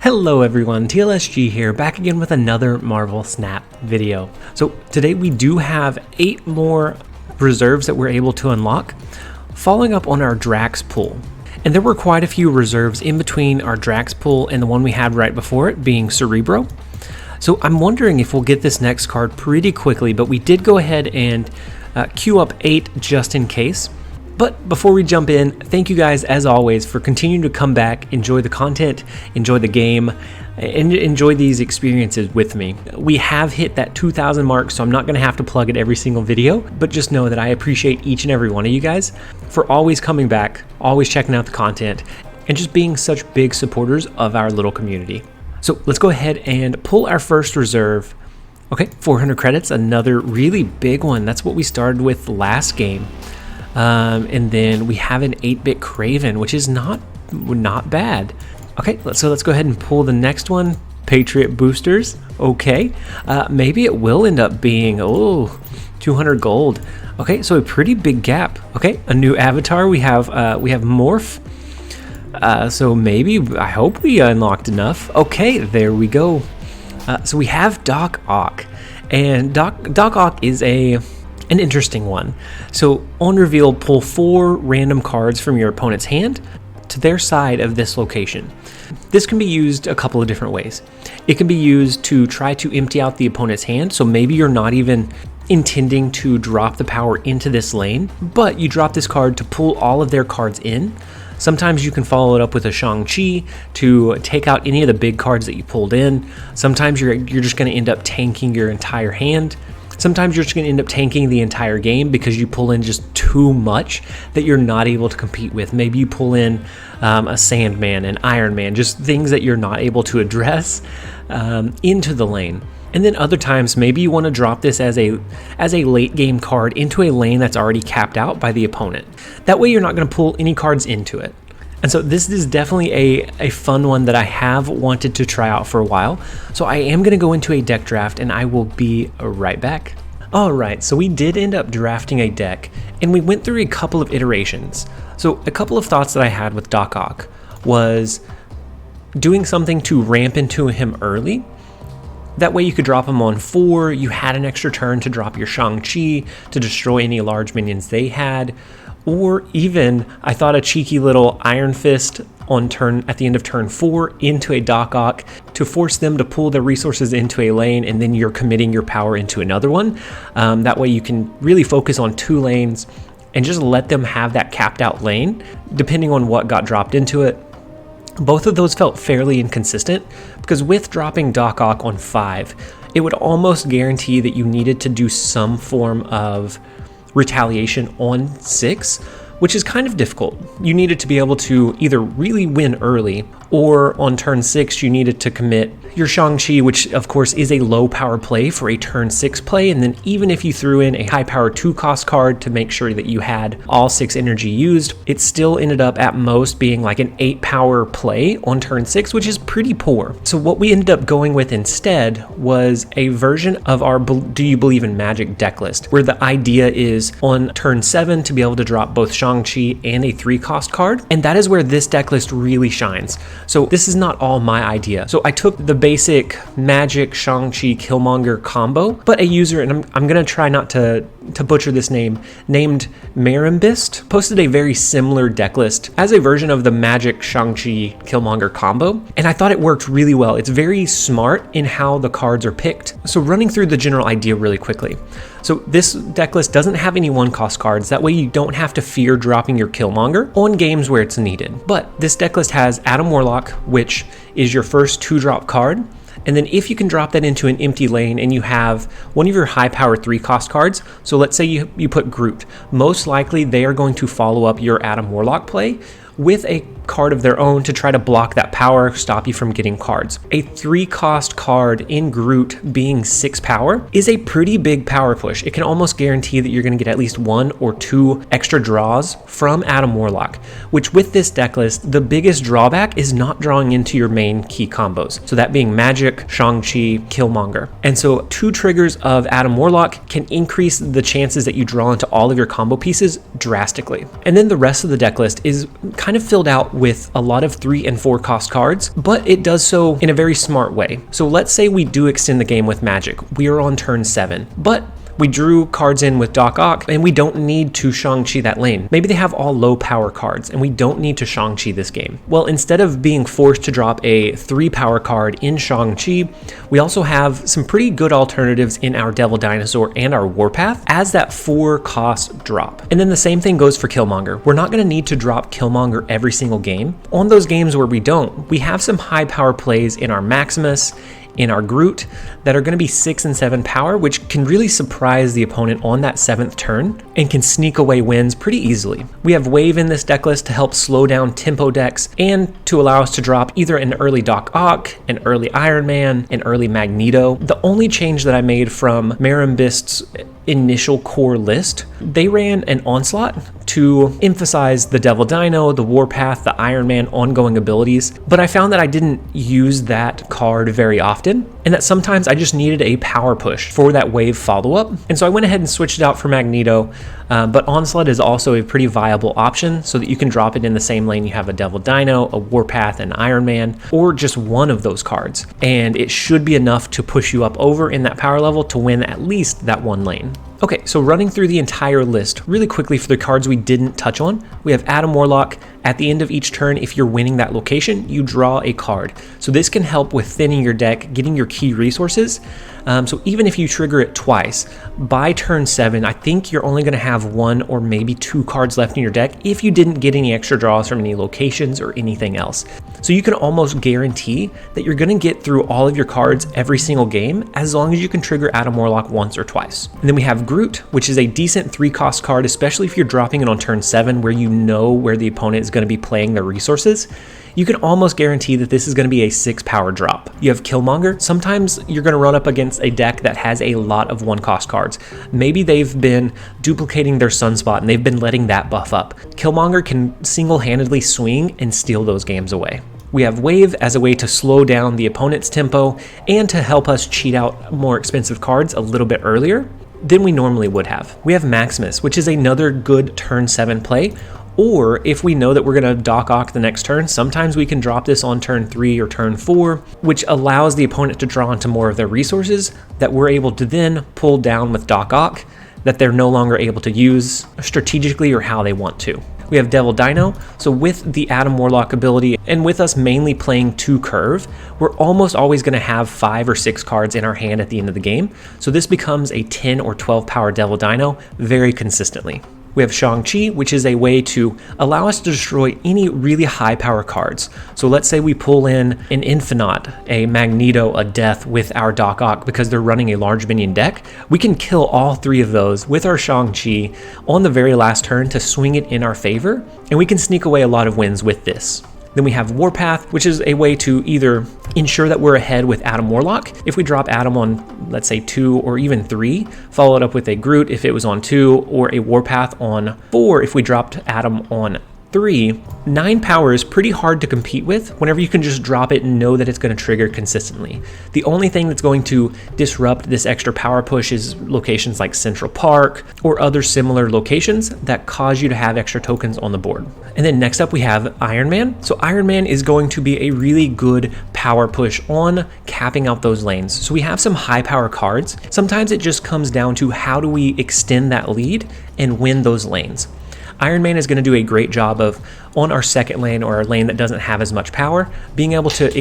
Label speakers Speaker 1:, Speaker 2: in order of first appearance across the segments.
Speaker 1: Hello everyone, TLSG here, back again with another Marvel Snap video. So today we do have 8 more reserves that we're able to unlock, following up on our Drax pull. And there were quite a few reserves in between our Drax pull and the one we had right before it, being Cerebro. So I'm wondering if we'll get this next card pretty quickly, but we did go ahead and queue up 8 just in case. But before we jump in, thank you guys as always for continuing to come back, enjoy the content, enjoy the game, and enjoy these experiences with me. We have hit that 2,000 mark, so I'm not going to have to plug it every single video, but just know that I appreciate each and every one of you guys for always coming back, always checking out the content, and just being such big supporters of our little community. So let's go ahead and pull our first reserve. Okay, 400 credits, another really big one. That's what we started with last game. And then we have an 8-bit Craven, which is not bad. Okay, so let's go ahead and pull the next one. Patriot Boosters. Okay, maybe it will end up being 200 gold. Okay, so a pretty big gap. Okay, a new avatar. We have Morph. So maybe, I hope we unlocked enough. Okay, there we go. So we have Doc Ock, and Doc Ock is an interesting one. So on reveal, pull 4 random cards from your opponent's hand to their side of this location. This can be used a couple of different ways. It can be used to try to empty out the opponent's hand, so maybe you're not even intending to drop the power into this lane, but you drop this card to pull all of their cards in. Sometimes you can follow it up with a Shang-Chi to take out any of the big cards that you pulled in. Sometimes you're just going to end up tanking your entire hand. Sometimes you're just going to end up tanking the entire game because you pull in just too much that you're not able to compete with. Maybe you pull in a Sandman, an Iron Man, just things that you're not able to address into the lane. And then other times, maybe you want to drop this as a late game card into a lane that's already capped out by the opponent. That way you're not going to pull any cards into it. And so this is definitely a fun one that I have wanted to try out for a while. So I am going to go into a deck draft and I will be right back. Alright, so we did end up drafting a deck and we went through a couple of iterations. So a couple of thoughts that I had with Doc Ock was doing something to ramp into him early. That way you could drop him on 4, you had an extra turn to drop your Shang-Chi to destroy any large minions they had. Or even, I thought a cheeky little Iron Fist at the end of turn 4 into a Doc Ock to force them to pull their resources into a lane, and then you're committing your power into another one. That way you can really focus on 2 lanes and just let them have that capped out lane, depending on what got dropped into it. Both of those felt fairly inconsistent, because with dropping Doc Ock on 5, it would almost guarantee that you needed to do some form of retaliation on 6, which is kind of difficult. You needed to be able to either really win early, or on turn 6 you needed to commit your Shang-Chi, which of course is a low power play for a turn 6 play, and then even if you threw in a high power 2 cost card to make sure that you had all 6 energy used, it still ended up at most being like an 8 power play on turn 6, which is pretty poor. So what we ended up going with instead was a version of our Do You Believe in Magic deck list, where the idea is on turn 7 to be able to drop both Shang-Chi and a 3 cost card, and that is where this deck list really shines. So this is not all my idea. So I took the basic Magik Shang-Chi Killmonger combo, but a user, and I'm gonna try not to butcher this name, named Marimbist, posted a very similar deck list as a version of the Magik Shang-Chi Killmonger combo, and I thought it worked really well. It's very smart in how the cards are picked. So running through the general idea really quickly. So this deck list doesn't have any 1-cost cards, that way you don't have to fear dropping your Killmonger on games where it's needed. But this deck list has Adam Warlock, which is your first 2-drop card, and then if you can drop that into an empty lane and you have one of your high power 3-cost cards, so let's say you put Groot, most likely they are going to follow up your Adam Warlock play with a card of their own to try to block that power, stop you from getting cards. A 3-cost card in Groot being 6 power is a pretty big power push. It can almost guarantee that you're going to get at least 1 or 2 extra draws from Adam Warlock, which with this deck list, the biggest drawback is not drawing into your main key combos. So that being Magik, Shang-Chi, Killmonger. And so 2 triggers of Adam Warlock can increase the chances that you draw into all of your combo pieces drastically. And then the rest of the deck list is kind of filled out with a lot of 3 and 4 cost cards, but it does so in a very smart way. So let's say we do extend the game with magik. We are on turn 7, but we drew cards in with Doc Ock, and we don't need to Shang-Chi that lane. Maybe they have all low power cards, and we don't need to Shang-Chi this game. Well, instead of being forced to drop a 3 power card in Shang-Chi, we also have some pretty good alternatives in our Devil Dinosaur and our Warpath as that 4 cost drop. And then the same thing goes for Killmonger. We're not going to need to drop Killmonger every single game. On those games where we don't, we have some high power plays in our Maximus, in our Groot, that are going to be 6 and 7 power, which can really surprise the opponent on that 7th turn and can sneak away wins pretty easily. We have Wave in this deck list to help slow down tempo decks and to allow us to drop either an early Doc Ock, an early Iron Man, an early Magneto. The only change that I made from Marimbist's initial core list, they ran an Onslaught to emphasize the Devil Dino, the Warpath, the Iron Man ongoing abilities, but I found that I didn't use that card very often, and that sometimes I just needed a power push for that wave follow-up, and so I went ahead and switched it out for Magneto, but Onslaught is also a pretty viable option so that you can drop it in the same lane you have a Devil Dino, a Warpath, and Iron Man, or just one of those cards, and it should be enough to push you up over in that power level to win at least that one lane. Okay, so running through the entire list really quickly for the cards we didn't touch on, we have Adam Warlock. At the end of each turn, if you're winning that location, you draw a card. So this can help with thinning your deck, getting your key resources. So even if you trigger it twice, by turn 7, I think you're only going to have 1 or maybe 2 cards left in your deck if you didn't get any extra draws from any locations or anything else. So you can almost guarantee that you're going to get through all of your cards every single game as long as you can trigger Adam Warlock once or twice. And then we have Groot, which is a decent 3-cost card, especially if you're dropping it on turn 7 where you know where the opponent is going to be playing their resources. You can almost guarantee that this is going to be a 6 power drop. You have Killmonger. Sometimes you're going to run up against a deck that has a lot of 1-cost cards. Maybe they've been duplicating their Sunspot and they've been letting that buff up. Killmonger can single-handedly swing and steal those games away. We have Wave as a way to slow down the opponent's tempo and to help us cheat out more expensive cards a little bit earlier than we normally would have. We have Maximus, which is another good turn 7 play. Or if we know that we're going to Doc Ock the next turn, sometimes we can drop this on turn 3 or turn 4, which allows the opponent to draw into more of their resources that we're able to then pull down with Doc Ock that they're no longer able to use strategically or how they want to. We have Devil Dino, so with the Adam Warlock ability, and with us mainly playing 2 curve, we're almost always going to have 5 or 6 cards in our hand at the end of the game, so this becomes a 10 or 12 power Devil Dino very consistently. We have Shang-Chi, which is a way to allow us to destroy any really high power cards. So let's say we pull in an Infinite, a Magneto, a Death with our Doc Ock because they're running a large minion deck. We can kill all 3 of those with our Shang-Chi on the very last turn to swing it in our favor, and we can sneak away a lot of wins with this. Then we have Warpath, which is a way to either ensure that we're ahead with Adam Warlock. If we drop Adam on, let's say 2 or even 3, follow it up with a Groot if it was on 2, or a Warpath on 4 if we dropped Adam on 3. 9 power is pretty hard to compete with whenever you can just drop it and know that it's going to trigger consistently. The only thing that's going to disrupt this extra power push is locations like Central Park or other similar locations that cause you to have extra tokens on the board. And then next up we have Iron Man. So Iron Man is going to be a really good power push on capping out those lanes. So we have some high power cards. Sometimes it just comes down to how do we extend that lead and win those lanes. Iron Man is going to do a great job of, on our second lane or our lane that doesn't have as much power, being able to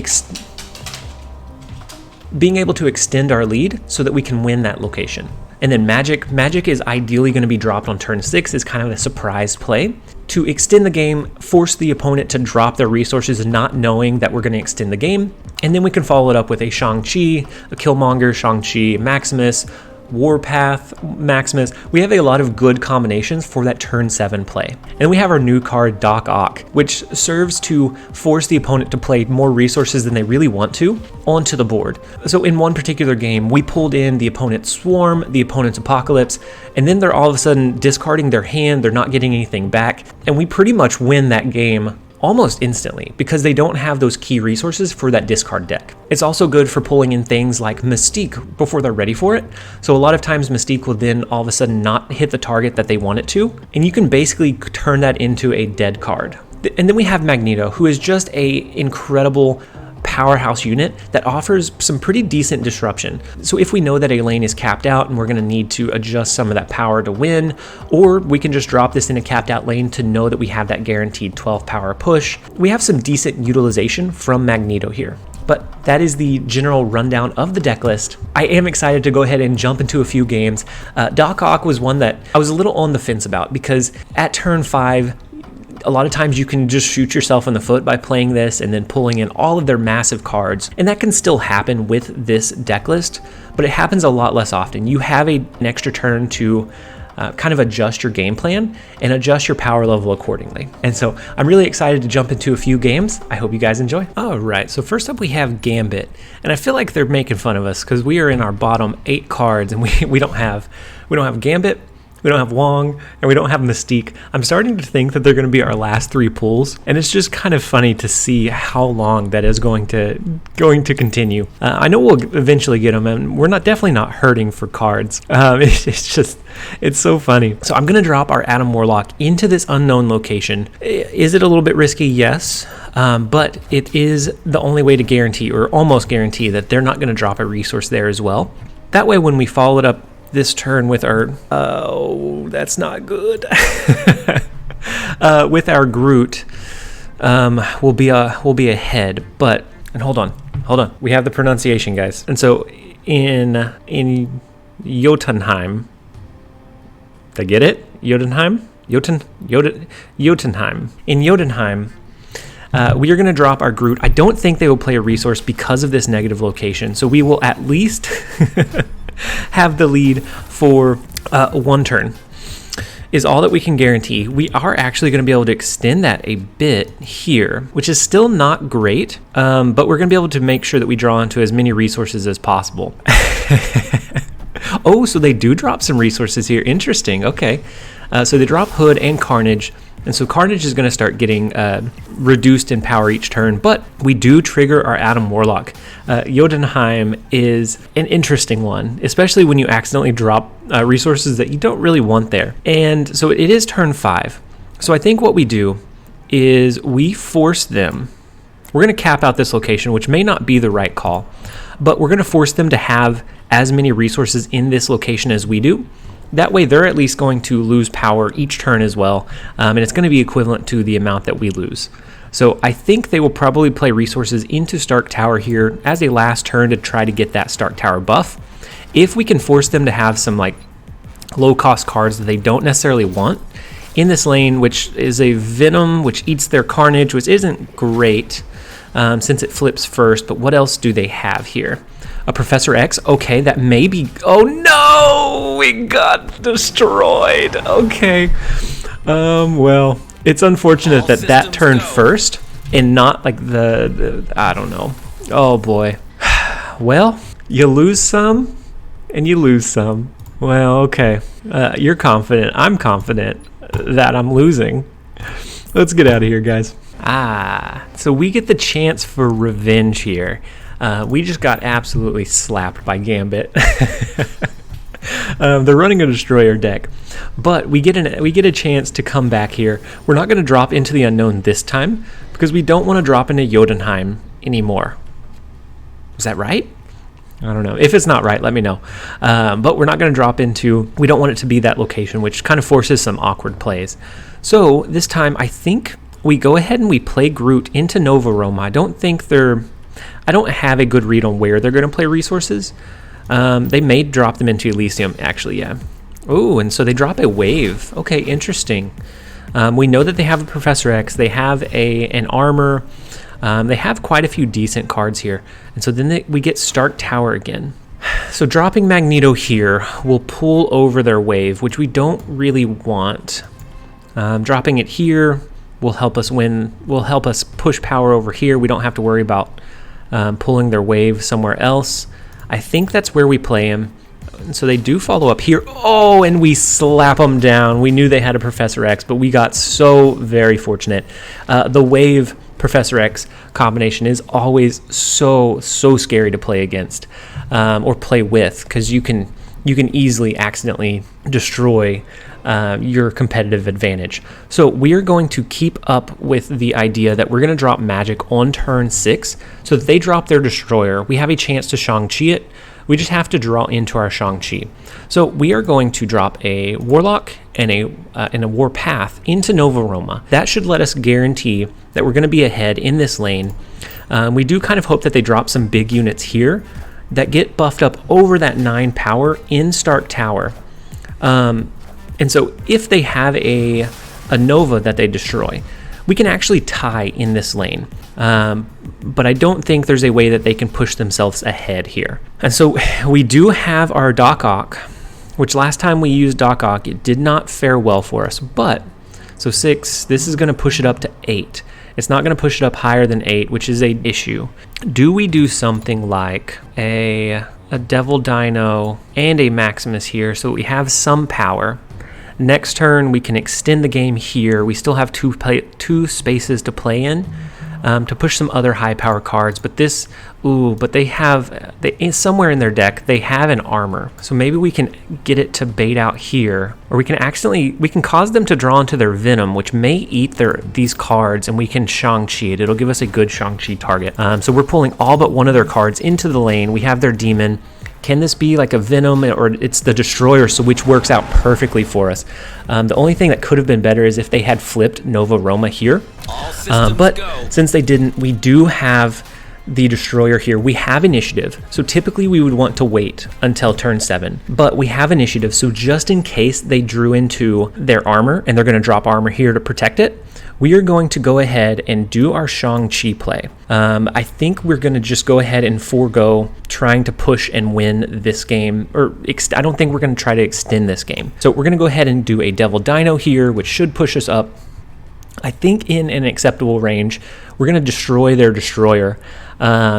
Speaker 1: extend our lead so that we can win that location. And then Magik is ideally going to be dropped on turn 6 as kind of a surprise play to extend the game, force the opponent to drop their resources not knowing that we're going to extend the game, and then we can follow it up with a Shang-Chi, a Killmonger, Shang-Chi, Maximus, Warpath, Maximus. We have a lot of good combinations for that turn 7 play. And we have our new card, Doc Ock, which serves to force the opponent to play more resources than they really want to onto the board. So in one particular game, we pulled in the opponent's Swarm, the opponent's Apocalypse, and then they're all of a sudden discarding their hand, they're not getting anything back, and we pretty much win that game almost instantly because they don't have those key resources for that discard deck. It's also good for pulling in things like Mystique before they're ready for it. So a lot of times Mystique will then all of a sudden not hit the target that they want it to, and you can basically turn that into a dead card. And then we have Magneto, who is just a incredible powerhouse unit that offers some pretty decent disruption. So if we know that a lane is capped out and we're going to need to adjust some of that power to win, or we can just drop this in a capped out lane to know that we have that guaranteed 12 power push, we have some decent utilization from Magneto here. But that is the general rundown of the deck list. I am excited to go ahead and jump into a few games. Doc Ock was one that I was a little on the fence about, because at turn 5, a lot of times you can just shoot yourself in the foot by playing this and then pulling in all of their massive cards. And that can still happen with this deck list, but it happens a lot less often. You have an extra turn to kind of adjust your game plan and adjust your power level accordingly. And so I'm really excited to jump into a few games. I hope you guys enjoy. All right, so first up we have Gambit. And I feel like they're making fun of us because we are in our bottom 8 cards and we don't have Gambit, we don't have Wong, and we don't have Mystique. I'm starting to think that they're going to be our last 3 pulls, and it's just kind of funny to see how long that is going to continue. I know we'll eventually get them, and we're definitely not hurting for cards. It's so funny. So I'm going to drop our Adam Warlock into this unknown location. Is it a little bit risky? Yes, but it is the only way to guarantee, or almost guarantee, that they're not going to drop a resource there as well. That way, when we follow it up this turn with our that's not good. With our Groot, we'll be ahead. But hold on, we have the pronunciation, guys. And so in Jotunheim, did I get it? Jotunheim. In Jotunheim, we are going to drop our Groot. I don't think they will play a resource because of this negative location, so we will at least have the lead for 1 turn is all that we can guarantee. We are actually going to be able to extend that a bit here, which is still not great, but we're going to be able to make sure that we draw into as many resources as possible. Oh, so they do drop some resources here. Interesting. Okay. So they drop Hood and Carnage. And so Carnage is going to start getting reduced in power each turn, but we do trigger our Adam Warlock. Jotunheim is an interesting one, especially when you accidentally drop resources that you don't really want there. And so it is turn 5. So I think what we do is we force them. We're going to cap out this location, which may not be the right call, but we're going to force them to have as many resources in this location as we do. That way, they're at least going to lose power each turn as well, and it's going to be equivalent to the amount that we lose. So I think they will probably play resources into Stark Tower here as a last turn to try to get that Stark Tower buff. If we can force them to have some like low-cost cards that they don't necessarily want in this lane, which is a Venom, which eats their Carnage, which isn't great since it flips first, but what else do they have here? A Professor X? Okay, that may be... Oh no! We got destroyed! Okay. Well, it's unfortunate that turned first and not like the... I don't know. Oh boy. Well, you lose some and you lose some. Well, okay. You're confident. I'm confident that I'm losing. Let's get out of here, guys. So we get the chance for revenge here. We just got absolutely slapped by Gambit. They're running a Destroyer deck, but we get a chance to come back here. We're not going to drop into the unknown this time because we don't want to drop into Jotunheim anymore. Is that right? I don't know. If it's not right, let me know. But we're not going to drop into... We don't want it to be that location, which kind of forces some awkward plays. So this time, I think we go ahead and we play Groot into Nova Roma. I don't have a good read on where they're going to play resources. They may drop them into Elysium, actually, yeah. Oh, and so they drop a wave. Okay, interesting. We know that they have a Professor X. They have an armor. They have quite a few decent cards here. And so then we get Stark Tower again. So dropping Magneto here will pull over their wave, which we don't really want. Dropping it here will help us win. Will help us push power over here. We don't have to worry about pulling their wave somewhere else. I think that's where we play him. And so they do follow up here. Oh, and we slap them down. We knew they had a Professor X, but we got so very fortunate. The wave Professor X combination is always so scary to play against or play with, because you can easily accidentally destroy your competitive advantage. So we are going to keep up with the idea that we're going to drop Magik on turn 6, so that they drop their destroyer. We have a chance to Shang-Chi it. We just have to draw into our Shang-Chi. So we are going to drop a Warlock and a Warpath into Nova Roma. That should let us guarantee that we're going to be ahead in this lane. We do kind of hope that they drop some big units here that get buffed up over that 9 power in Stark Tower. And so if they have a Nova that they destroy, we can actually tie in this lane. But I don't think there's a way that they can push themselves ahead here. And so we do have our Doc Ock, which last time we used Doc Ock, it did not fare well for us. But, so 6, this is going to push it up to 8. It's not going to push it up higher than 8, which is an issue. Do we do something like a Devil Dino and a Maximus here so we have some power? Next turn, we can extend the game here. We still have two spaces to play in to push some other high power cards. But this, but they have, somewhere in their deck, they have an armor. So maybe we can get it to bait out here, or we can cause them to draw into their Venom, which may eat these cards, and we can Shang-Chi it. It'll give us a good Shang-Chi target. So we're pulling all but one of their cards into the lane. We have their Demon. Can this be like a Venom, or it's the Destroyer, so which works out perfectly for us? The only thing that could have been better is if they had flipped Nova Roma here. But since they didn't, we do have the Destroyer here. We have initiative, so typically we would want to wait until turn 7. But we have initiative, so just in case they drew into their armor, and they're going to drop armor here to protect it, we are going to go ahead and do our Shang-Chi play. I think we're going to just go ahead and forego trying to push and win this game, or I don't think we're going to try to extend this game. So we're going to go ahead and do a Devil Dino here, which should push us up, I think, in an acceptable range. We're going to destroy their Destroyer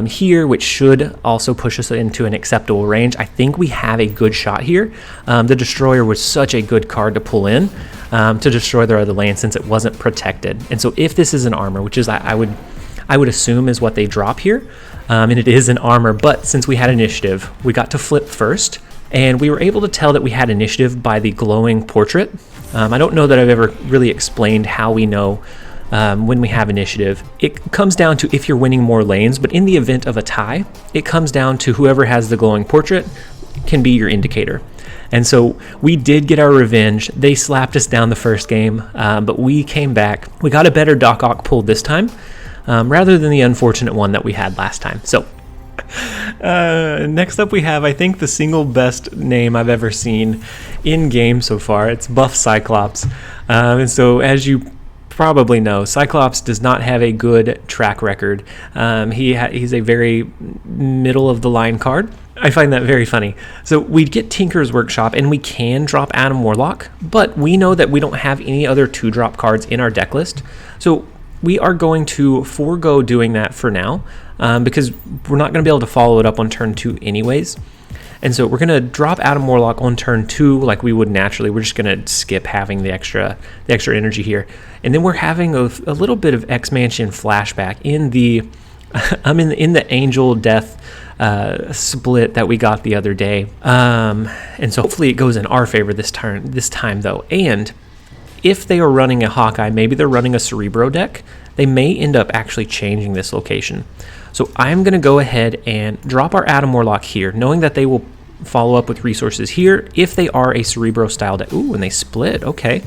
Speaker 1: here, which should also push us into an acceptable range. I think we have a good shot here. The Destroyer was such a good card to pull in to destroy their other land since it wasn't protected. And so if this is an armor, which is I would assume is what they drop here, and it is an armor, but since we had initiative, we got to flip first, and we were able to tell that we had initiative by the glowing portrait. I don't know that I've ever really explained how we know when we have initiative. It comes down to if you're winning more lanes, but in the event of a tie, it comes down to whoever has the glowing portrait can be your indicator. And so we did get our revenge. They slapped us down the first game, but we came back. We got a better Doc Ock pull this time, rather than the unfortunate one that we had last time. So next up we have, I think, the single best name I've ever seen in game so far. It's Buff Cyclops. And so as you probably know, Cyclops does not have a good track record. He's a very middle of the line card. I find that very funny. So we get Tinker's Workshop, and we can drop Adam Warlock, but we know that we don't have any other 2-drop cards in our deck list. So we are going to forego doing that for now, because we're not going to be able to follow it up on turn 2 anyways. And so we're going to drop Adam Warlock on turn 2 like we would naturally. We're just going to skip having the extra energy here. And then we're having a little bit of X-Mansion flashback in the in the Angel Death split that we got the other day. And so hopefully it goes in our favor this time though. And if they are running a Hawkeye, maybe they're running a Cerebro deck, they may end up actually changing this location. So I'm going to go ahead and drop our Adam Warlock here, knowing that they will follow up with resources here if they are a Cerebro style deck. Ooh, and they split. Okay.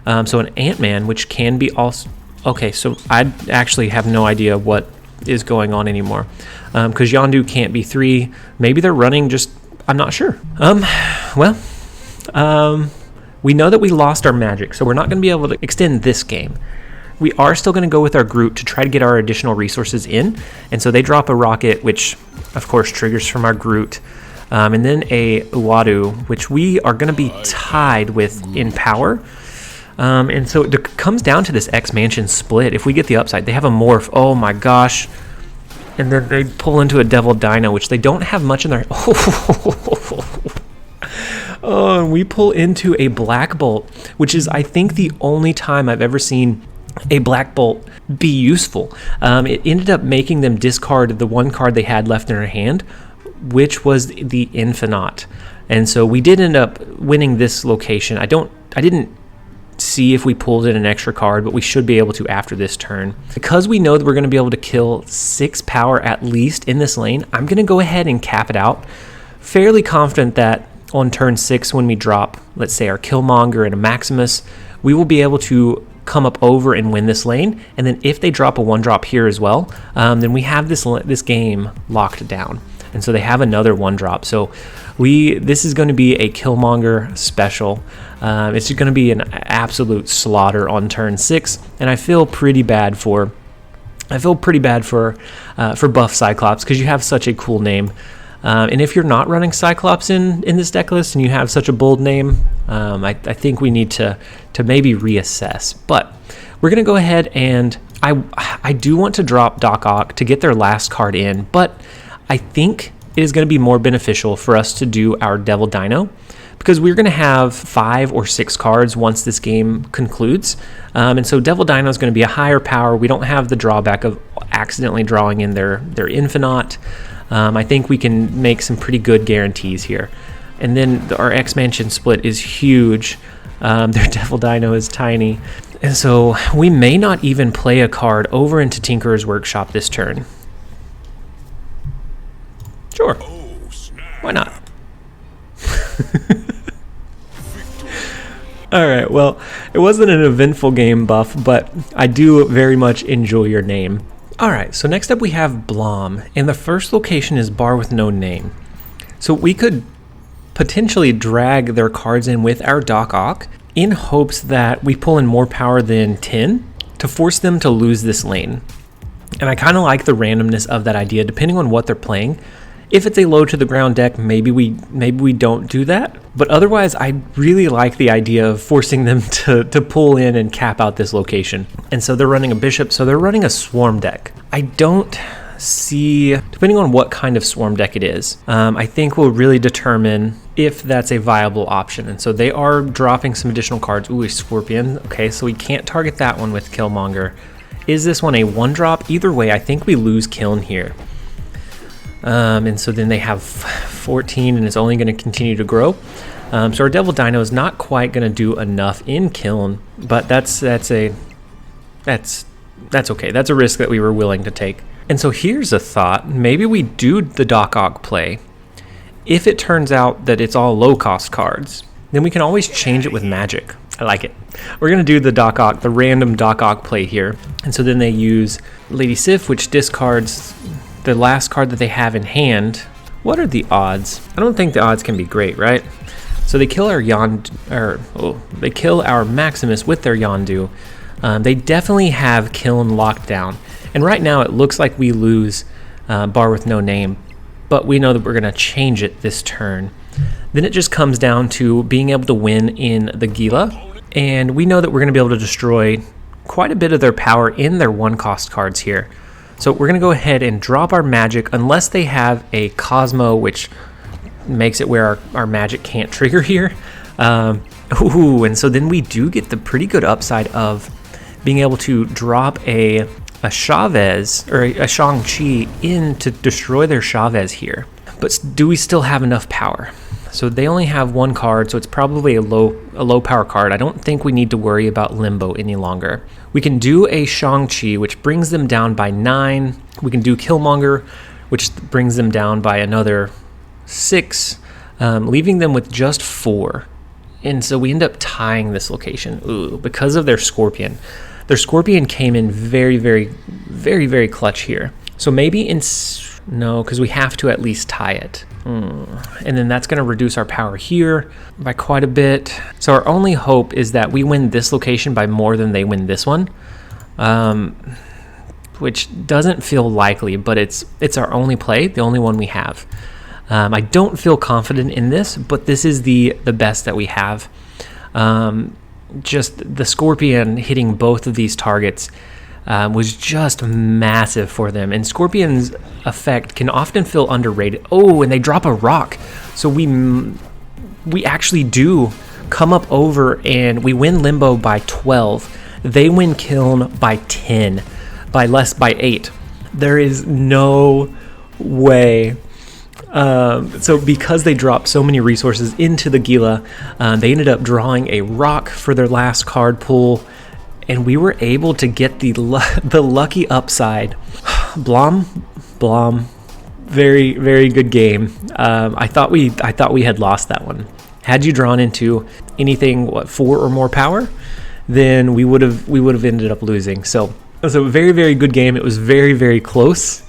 Speaker 1: So an Ant-Man, which can be also... Okay, so I actually have no idea what is going on anymore. Because Yondu can't be 3. Maybe they're running just... I'm not sure. We know that we lost our magic, so we're not going to be able to extend this game. We are still going to go with our Groot to try to get our additional resources in. And so they drop a Rocket, which, of course, triggers from our Groot. And then a Uatu, which we are going to be tied with in power. And so it comes down to this X-Mansion split. If we get the upside, they have a Morph. Oh, my gosh. And then they pull into a Devil Dino, which they don't have much in their... Oh, and we pull into a Black Bolt, which is, I think, the only time I've ever seen a Black Bolt be useful. It ended up making them discard the one card they had left in their hand, which was the Infinite. And so we did end up winning this location. I don't didn't see if we pulled in an extra card, but we should be able to after this turn. Because we know that we're going to be able to kill 6 power at least in this lane, I'm going to go ahead and cap it out. Fairly confident that on turn 6 when we drop, let's say, our Killmonger and a Maximus, we will be able to come up over and win this lane. And then if they drop a 1-drop here as well, then we have this game locked down. And so they have another 1-drop. So this is going to be a Killmonger special. It's going to be an absolute slaughter on turn 6, and I feel pretty bad for Buff Cyclops, because you have such a cool name. And if you're not running Cyclops in this deck list and you have such a bold name, I think we need to maybe reassess. But we're going to go ahead, and I do want to drop Doc Ock to get their last card in, but I think it is going to be more beneficial for us to do our Devil Dino, because we're going to have 5 or 6 cards once this game concludes. And so Devil Dino is going to be a higher power. We don't have the drawback of accidentally drawing in their Infinite. I think we can make some pretty good guarantees here. And then our X-Mansion split is huge. Their Devil Dino is tiny. And so we may not even play a card over into Tinkerer's Workshop this turn. Sure. Why not? Alright, well, it wasn't an eventful game, Buff, but I do very much enjoy your name. Alright, so next up we have Blom, and the first location is Bar with No Name. So we could potentially drag their cards in with our Doc Ock in hopes that we pull in more power than 10 to force them to lose this lane. And I kind of like the randomness of that idea, depending on what they're playing. If it's a low to the ground deck, maybe we don't do that. But otherwise, I really like the idea of forcing them to pull in and cap out this location. And so they're running a bishop, so they're running a swarm deck. I don't see, depending on what kind of swarm deck it is, I think will really determine if that's a viable option. And so they are dropping some additional cards. Ooh, a Scorpion. Okay, so we can't target that one with Killmonger. Is this one a 1-drop? Either way, I think we lose Kiln here. And so then they have 14, and it's only going to continue to grow. So our Devil Dino is not quite going to do enough in Kiln, but that's okay. That's a risk that we were willing to take. And so here's a thought: maybe we do the Doc Ock play. If it turns out that it's all low-cost cards, then we can always change it with Magik. I like it. We're going to do the Doc Ock, the random Doc Ock play here. And so then they use Lady Sif, which discards the last card that they have in hand. What are the odds? I don't think the odds can be great, right? So they kill our they kill our Maximus with their Yondu. They definitely have Kiln locked down. And right now it looks like we lose Bar with No Name, but we know that we're going to change it this turn. Then it just comes down to being able to win in the Gila, and we know that we're going to be able to destroy quite a bit of their power in their 1-cost cards here. So we're going to go ahead and drop our Magik, unless they have a Cosmo, which makes it where our Magik can't trigger here. And so then we do get the pretty good upside of being able to drop a Chavez or a Shang-Chi in to destroy their Chavez here. But do we still have enough power? So they only have 1 card, so it's probably a low power card. I don't think we need to worry about Limbo any longer. We can do a Shang-Chi, which brings them down by 9. We can do Killmonger, which brings them down by another 6, leaving them with just 4. And so we end up tying this location. Ooh, because of their Scorpion. Their Scorpion came in very, very, very, very clutch here. So maybe no, because we have to at least tie it. And then that's going to reduce our power here by quite a bit. So our only hope is that we win this location by more than they win this one, which doesn't feel likely, but it's our only play, the only one we have. I don't feel confident in this, but this is the best that we have. Just the Scorpion hitting both of these targets was just massive for them, and Scorpion's effect can often feel underrated. Oh, and they drop a rock, so we actually do come up over and we win Limbo by 12. They win Kiln by 10, by 8. There is no way So because they dropped so many resources into the Gila, they ended up drawing a rock for their last card pull, and we were able to get the lucky upside. Blom. Very, very good game. I thought we had lost that one. Had you drawn into anything 4 or more power, then we would have ended up losing. So it was a very, very good game. It was very, very close,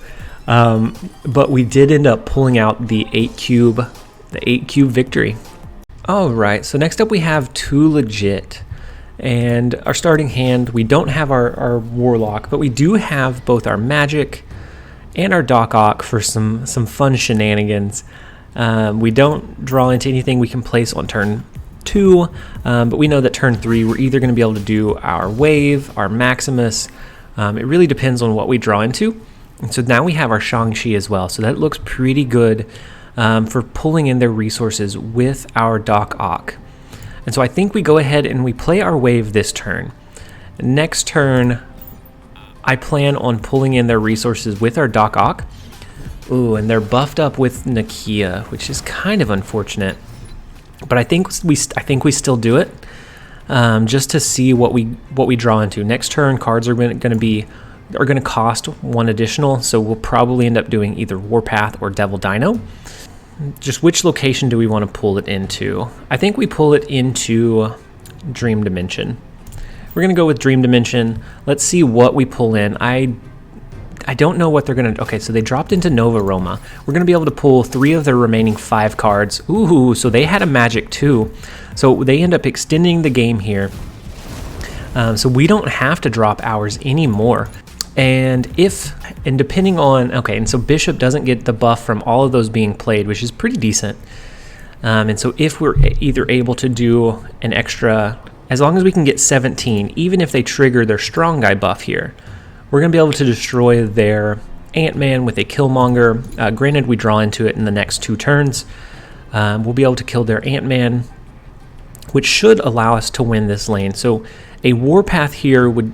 Speaker 1: but we did end up pulling out the 8 cube victory. All right. So next up we have Too Legit, and our starting hand. We don't have our Warlock, but we do have both our Magik and our Doc Ock for some fun shenanigans. We don't draw into anything we can place on turn 2, but we know that turn 3 we're either going to be able to do our Wave, our Maximus. It really depends on what we draw into. And so now we have our Shang as well, so that looks pretty good for pulling in their resources with our Doc Ock. And so I think we go ahead and we play our Wave this turn. Next turn, I plan on pulling in their resources with our Doc Ock. Ooh, and they're buffed up with Nakia, which is kind of unfortunate. But I think we still do it, just to see what we draw into. Next turn, cards are going to cost 1 additional, so we'll probably end up doing either Warpath or Devil Dino. Just which location do we want to pull it into? I think we pull it into Dream Dimension. We're going to go with Dream Dimension. Let's see what we pull in. I don't know what they're going to... Okay, so they dropped into Nova Roma. We're going to be able to pull 3 of their remaining 5 cards. Ooh, so they had a Magik too. So they end up extending the game here. So we don't have to drop ours anymore. And depending on... Okay, and so Bishop doesn't get the buff from all of those being played, which is pretty decent. And so if we're either able to do an extra... As long as we can get 17, even if they trigger their strong guy buff here, we're going to be able to destroy their Ant-Man with a Killmonger. Granted, we draw into it in the next 2 turns. We'll be able to kill their Ant-Man, which should allow us to win this lane. So a Warpath here would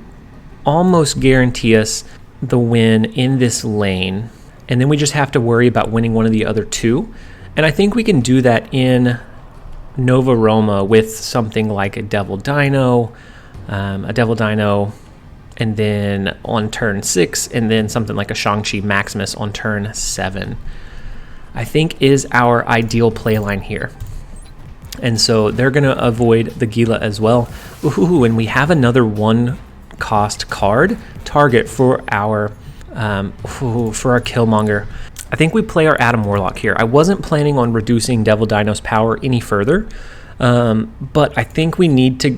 Speaker 1: almost guarantee us the win in this lane. And then we just have to worry about winning one of the other 2. And I think we can do that in Nova Roma with something like a Devil Dino, and then on turn 6, and then something like a Shang-Chi Maximus on turn 7, I think is our ideal play line here. And so they're going to avoid the Gila as well. Ooh, and we have another 1-cost card target for our Killmonger. I think we play our Adam Warlock here. I wasn't planning on reducing Devil Dino's power any further, but I think we need to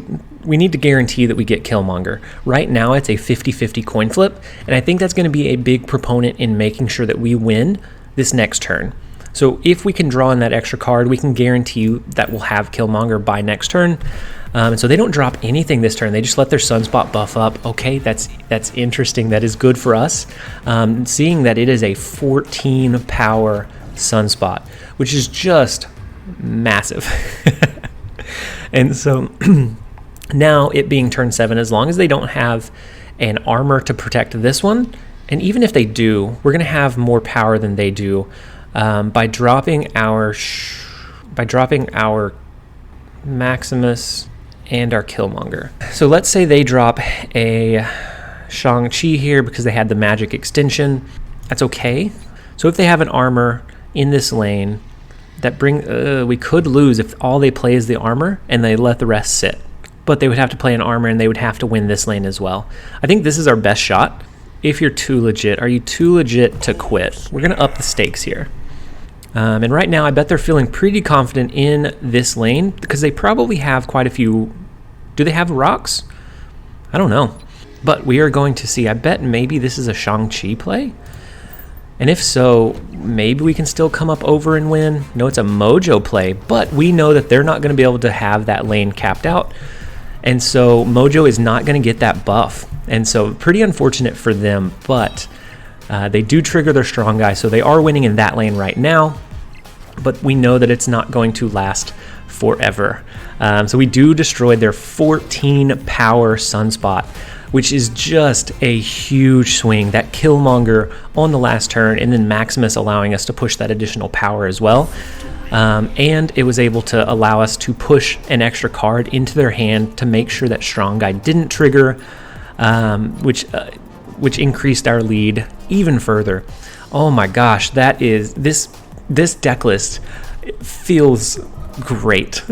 Speaker 1: guarantee that we get Killmonger. Right now it's a 50-50 coin flip, and I think that's going to be a big proponent in making sure that we win this next turn. So if we can draw in that extra card, we can guarantee that we'll have Killmonger by next turn. And so they don't drop anything this turn. They just let their Sunspot buff up. Okay, that's interesting. That is good for us. Seeing that it is a 14 power Sunspot, which is just massive. And so now it being turn 7, as long as they don't have an armor to protect this one, and even if they do, we're going to have more power than they do by dropping our Maximus and our Killmonger. So let's say they drop a Shang-Chi here because they had the Magik extension. That's okay. So if they have an armor in this lane, we could lose if all they play is the armor and they let the rest sit. But they would have to play an armor and they would have to win this lane as well. I think this is our best shot. If you're too legit, are you too legit to quit? We're going to up the stakes here. And right now, I bet they're feeling pretty confident in this lane because they probably have quite a few. Do they have rocks? I don't know. But we are going to see. I bet maybe this is a Shang-Chi play. And if so, maybe we can still come up over and win. No, it's a Mojo play, but we know that they're not going to be able to have that lane capped out. And so Mojo is not going to get that buff. And so pretty unfortunate for them, but they do trigger their strong guy. So they are winning in that lane right now, but we know that it's not going to last forever. So we do destroy their 14 power Sunspot, which is just a huge swing. That Killmonger on the last turn, and then Maximus allowing us to push that additional power as well. And it was able to allow us to push an extra card into their hand to make sure that Strong Guy didn't trigger, which increased our lead even further. Oh my gosh, that is this deck list feels great.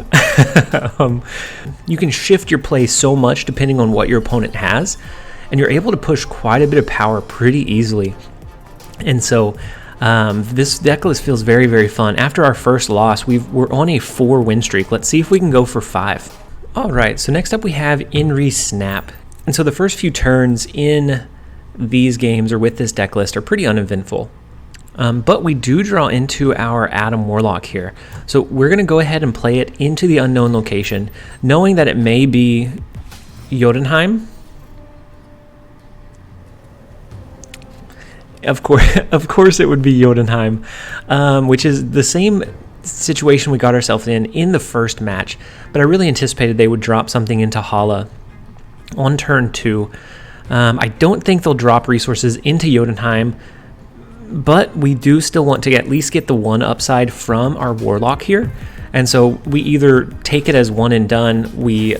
Speaker 1: You can shift your play so much depending on what your opponent has, and you're able to push quite a bit of power pretty easily. And so this deck list feels very, very fun. After our first loss, we're on a 4 win streak. Let's see if we can go for 5. All right, so next up we have Inri Snap. And so the first few turns in these games or with this deck list are pretty uneventful. But we do draw into our Adam Warlock here. So we're going to go ahead and play it into the unknown location, knowing that it may be Jotunheim. Of course it would be Jotunheim, which is the same situation we got ourselves in the first match. But I really anticipated they would drop something into Hala on turn 2. I don't think they'll drop resources into Jotunheim, but we do still want to at least get the 1 upside from our Warlock here. And so we either take it as one and done, we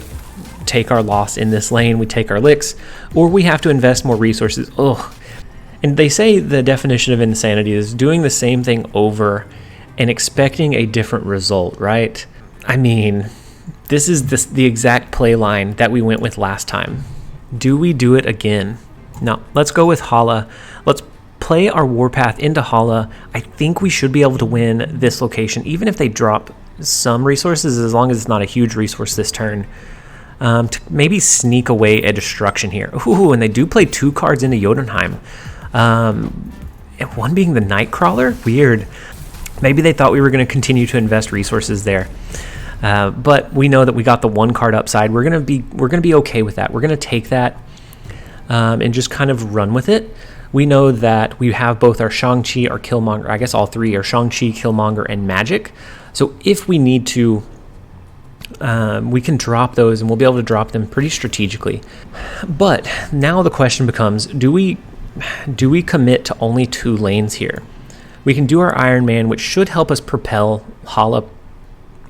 Speaker 1: take our loss in this lane, we take our licks, or we have to invest more resources. Ugh. And they say the definition of insanity is doing the same thing over and expecting a different result, right? I mean, this is the exact play line that we went with last time. Do we do it again? No, let's go with Hala. Let's play our Warpath into Hala. I think we should be able to win this location, even if they drop some resources, as long as it's not a huge resource this turn. To maybe sneak away a destruction here. Ooh, and they do play 2 cards into Jotunheim. And one being the Nightcrawler. Weird. Maybe they thought we were going to continue to invest resources there. But we know that we got the 1 card upside. We're gonna be okay with that. We're gonna take that and just kind of run with it. We know that we have both our Shang-Chi, our Killmonger, I guess all 3 are Shang-Chi, Killmonger, and Magik. So if we need to, we can drop those, and we'll be able to drop them pretty strategically. But now the question becomes, do we commit to only 2 lanes here? We can do our Iron Man, which should help us propel Hala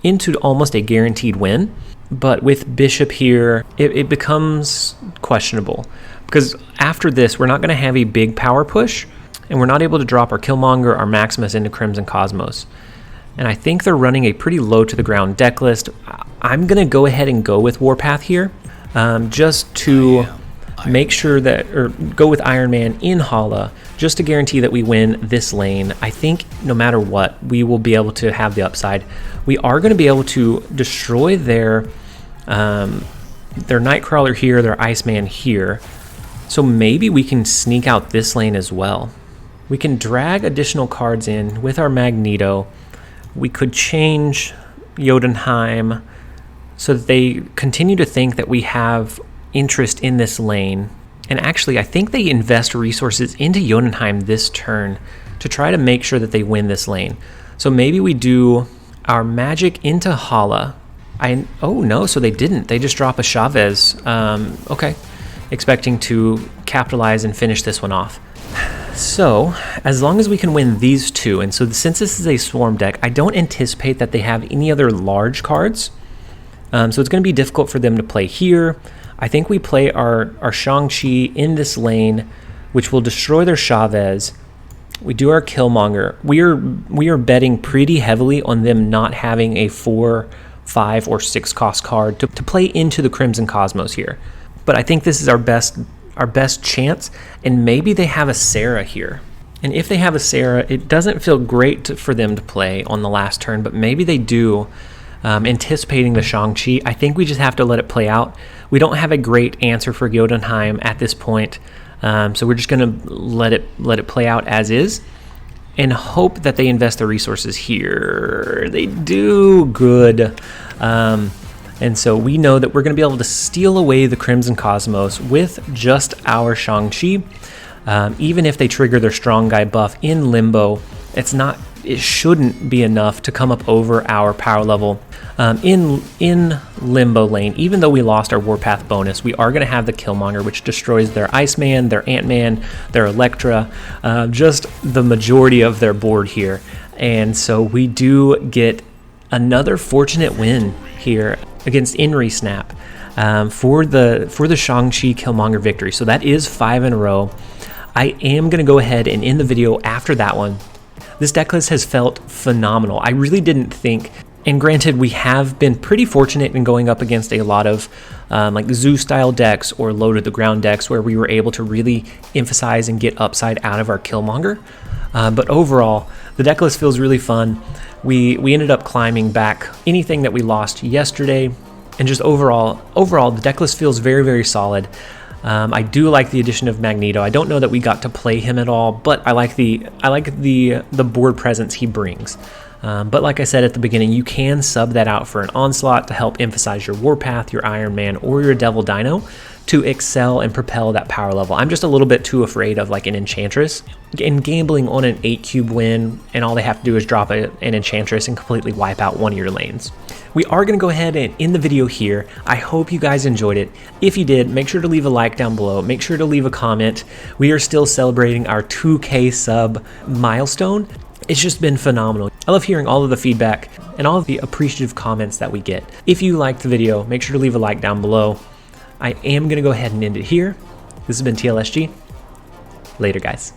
Speaker 1: into almost a guaranteed win. But with Bishop here, it becomes questionable. Because after this, we're not going to have a big power push, and we're not able to drop our Killmonger, our Maximus into Crimson Cosmos. And I think they're running a pretty low to the ground deck list. I'm going to go ahead and go with Warpath here, just to make sure that, or go with Iron Man in Hala, just to guarantee that we win this lane. I think no matter what, we will be able to have the upside. We are going to be able to destroy their Nightcrawler here, their Iceman here. So maybe we can sneak out this lane as well. We can drag additional cards in with our Magneto. We could change Jotunheim so that they continue to think that we have interest in this lane. And actually, I think they invest resources into Jotunheim this turn to try to make sure that they win this lane. So maybe we do our Magik into Hala. Oh no, so they didn't. They just drop a Chavez. Okay. Expecting to capitalize and finish this one off. So, as long as we can win these 2, and so since this is a Swarm deck, I don't anticipate that they have any other large cards. So it's going to be difficult for them to play here. I think we play our Shang-Chi in this lane, which will destroy their Chavez. We do our Killmonger. We are betting pretty heavily on them not having a 4, 5, or 6 cost card to play into the Crimson Cosmos here. But I think this is our best chance, and maybe they have a Sarah here. And if they have a Sarah, it doesn't feel great for them to play on the last turn, but maybe they do. Anticipating the Shang-Chi, I think we just have to let it play out. We don't have a great answer for Jotunheim at this point, so we're just going to let it play out as is, and hope that they invest their resources here. They do. Good. And so we know that we're going to be able to steal away the Crimson Cosmos with just our Shang-Chi. Even if they trigger their Strong Guy buff in Limbo, it it shouldn't be enough to come up over our power level. In Limbo Lane, even though we lost our Warpath bonus, we are going to have the Killmonger, which destroys their Iceman, their Ant-Man, their Elektra, just the majority of their board here. And so we do get another fortunate win here against Inri Snap for the Shang-Chi Killmonger victory. So that is 5 in a row. I am going to go ahead and end the video after that one. This deck list has felt phenomenal. I really didn't think, and granted, we have been pretty fortunate in going up against a lot of like zoo-style decks or low-to-the-ground decks where we were able to really emphasize and get upside out of our Killmonger. But overall, the deck list feels really fun. We ended up climbing back anything that we lost yesterday, and just overall, the deck list feels very, very solid. I do like the addition of Magneto. I don't know that we got to play him at all, but I like the board presence he brings. But like I said at the beginning, you can sub that out for an Onslaught to help emphasize your Warpath, your Iron Man, or your Devil Dino to excel and propel that power level. I'm just a little bit too afraid of like an Enchantress and gambling on an 8-cube win, and all they have to do is drop an Enchantress and completely wipe out one of your lanes. We are going to go ahead and end the video here. I hope you guys enjoyed it. If you did, make sure to leave a like down below. Make sure to leave a comment. We are still celebrating our 2K sub milestone. It's just been phenomenal. I love hearing all of the feedback and all of the appreciative comments that we get. If you liked the video, make sure to leave a like down below. I am going to go ahead and end it here. This has been TLSG. Later, guys.